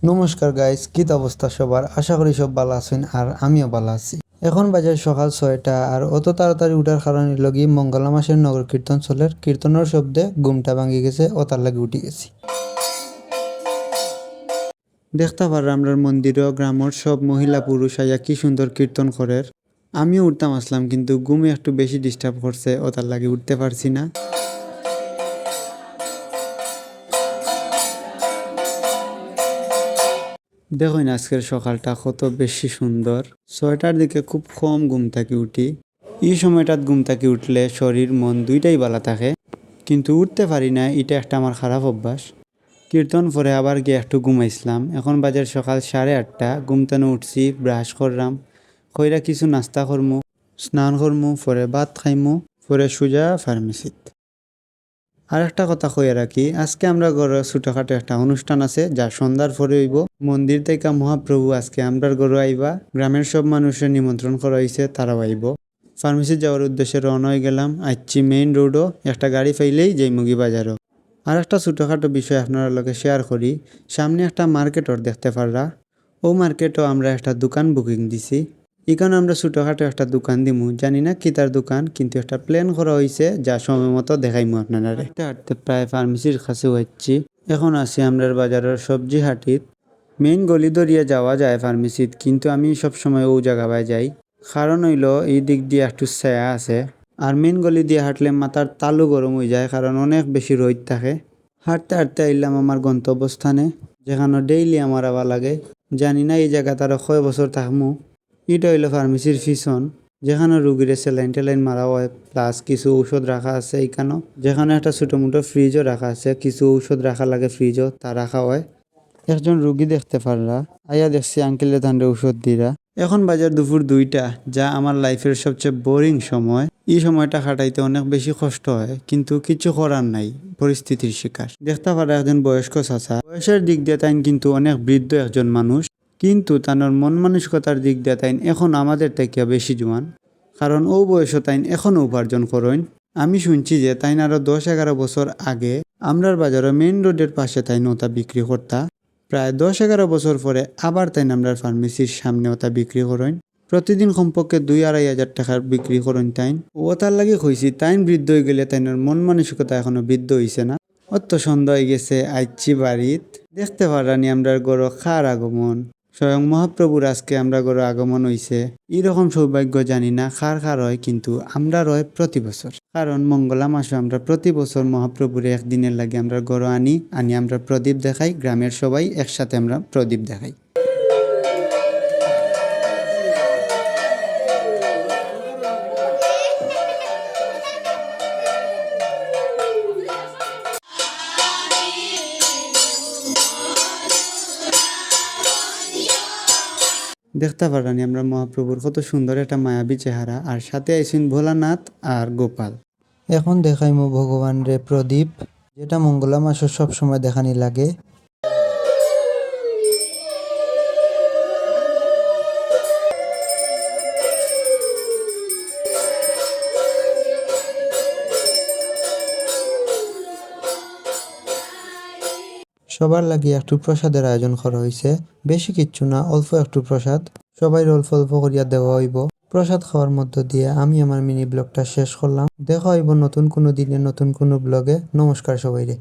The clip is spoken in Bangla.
নমস্কার গাইস, কি অবস্থা সবার? আশা করি সব ভালো আছেন আর আমিও ভালো আছি। এখন বাজে সকাল 6টা আর অত তাড়াতাড়ি উঠার কারণে লগি মঙ্গলা মাসের নগর কীর্তন চলের কীর্তনের শব্দে ঘুমটা ভাঙি গেছে ও তার লাগে উঠি গেছি। দেখতে পারলাম আমরা মন্দিরও গ্রামের সব মহিলা পুরুষ আইয়া কি সুন্দর কীর্তন করের। আমিও উঠতাম আসলাম কিন্তু ঘুমে একটু বেশি ডিস্টার্ব করছে ও তার লাগে উঠতে পারছি না। দেখুন আজকের সকালটা কত বেশি সুন্দর। 6টার দিকে খুব কম ঘুম থেকে উঠি। এই সময়টাত ঘুম থেকে উঠলে শরীর মন দুইটাই ভালো থাকে, কিন্তু উঠতে পারি না, এটা একটা আমার খারাপ অভ্যাস। কীর্তন পরে আবার গিয়ে একটু ঘুমাইছিলাম। এখন বাজার সকাল 8:30, ঘুম থেকে উঠছি, ব্রাশ করলাম, কইরা কিছু নাস্তা করমু, স্নান করমু, পরে ভাত খাইমু, পরে সোজা ফার্মেসিত। আর একটা কথা কইয়া রাখি, আজকে আমরা ঘরে ছোটখাটো একটা অনুষ্ঠান আছে যা সন্ধ্যার পরে হইব। মন্দির থেকে মহাপ্রভু আজকে আমরার ঘরে আইবা। গ্রামের সব মানুষের নিমন্ত্রণ করা হয়েছে, তারাও আইব। ফার্মেসি যাওয়ার উদ্দেশ্যে রওনা হয়ে গেলাম। আইচ্ছি মেইন রোডও, একটা গাড়ি পাইলেই যাই মুগি বাজারও। আর একটা ছোটখাটো বিষয় আপনার লগে শেয়ার করি। সামনে একটা মার্কেটর দেখতে পাররা, ও মার্কেটও আমরা একটা দোকান বুকিং দিছি। এখানে আমরা ছোটখাটো একটা দোকান দিমু, জানি না কি তার দোকান, কিন্তু একটা প্ল্যান করা হয়েছে যা সময় মতো দেখাইমু আপনারা। হাঁটতে হাঁটতে প্রায় ফার্মেসির কাছে হচ্ছি। এখন আছি আমরার বাজারের সবজি হাটিত। মেইন গলি দরিয়া যাওয়া যায় ফার্মেসিত, কিন্তু আমি সব সময় ও জায়গায় যাই, কারণ হইল এই দিক দিয়ে একটু ছায়া আছে। আর মেইন গলি দিয়ে হাঁটলে মাথার তালু গরম হয়ে যায়, কারণ অনেক বেশি রোদ থাকে। হাঁটতে হাঁটতে আইলাম আমার গন্তব্যস্থানে, যেখানে ডেইলি আমার আবার লাগে। জানি না এই জায়গা তারা কয় বছর থাকমু। এটা হইল ফার্মেসির পিছন, যেখানে রুগীরে স্যালাইন টেলাইন মারা হয়, প্লাস কিছু ঔষধ রাখা আছে এইখানেও। যেখানে একটা ছোটো মোটো ফ্রিজও রাখা আছে, কিছু ঔষধ রাখা লাগে ফ্রিজও, তা রাখা হয়। একজন রুগী দেখতে পারলা, আইয়া দেখছি আঙ্কেলের ধান্ডে ঔষধ দিরা। এখন বাজার দুপুর 2টা, যা আমার লাইফের সবচেয়ে বোরিং সময়। এই সময়টা কাটাইতে অনেক বেশি কষ্ট হয়, কিন্তু কিছু করার নাই, পরিস্থিতির শিকার। দেখতে পারা একজন বয়স্ক চাচা, বয়সের দিক দিয়ে তাইন কিন্তু অনেক বৃদ্ধ একজন মানুষ, কিন্তু তানোর মন মানসিকতার দিক দিয়ে তাইন এখন আমাদের থেকে বেশি জোয়ান, কারণ ও বয়সও তাইন এখনও উপার্জন করেন। আমি শুনছি যে তাইন আরো 10-11 বছর আগে আমরার বাজারে মেইন রোডের পাশে তাইন ওটা বিক্রি করতা। প্রায় 10-11 বছর পরে আবার তাইন আমরার ফার্মেসির সামনে ওটা বিক্রি করেন। প্রতিদিন কমপক্ষে 2-2.5 হাজার টাকার বিক্রি করেন তাইন। ও তার লাগে কইছি তাইন বৃদ্ধ হয়ে গেলে তাইনের মন মানসিকতা এখনো বৃদ্ধ হইছে না। অত সন্ধ্যা হয়ে গেছে, আইচ্ছি বাড়িত। দেখতে পারানি আমরার গড় খার আগমন। স্বয়ং মহাপ্রভুর আজকে আমরা গড় আগমন হইছে। এইরকম সৌভাগ্য জানি না খার খার হয়, কিন্তু আমরা রয় প্রতি বছর, কারণ মঙ্গলা মাসে আমরা প্রতি বছর মহাপ্রভুর একদিনের লাগে আমরা গড় আনি আমরা প্রদীপ দেখাই, গ্রামের সবাই একসাথে আমরা প্রদীপ দেখাই। দেখতে পারানি আমরা মহাপ্রভুর কত সুন্দর একটা মায়াবী চেহারা, আর সাথে আইসিন ভোলানাথ আর গোপাল। এখন দেখাইমু ভগবান রে প্রদীপ, যেটা মঙ্গলা মাসে সবসময় দেখানি লাগে। সবার লাগি একটু প্রসাদের আয়োজন করা হয়েছে। বেশি কিচ্ছু না, অল্প একটু প্রসাদ, সবাই অল্প অল্প করিয়া দেওয়া হইব। প্রসাদ খাওয়ার মধ্য দিয়ে আমি আমার মিনি ব্লগটা শেষ করলাম। দেখা হইব নতুন কোনো দিনে নতুন কোনো ব্লগে। নমস্কার সবাইরে।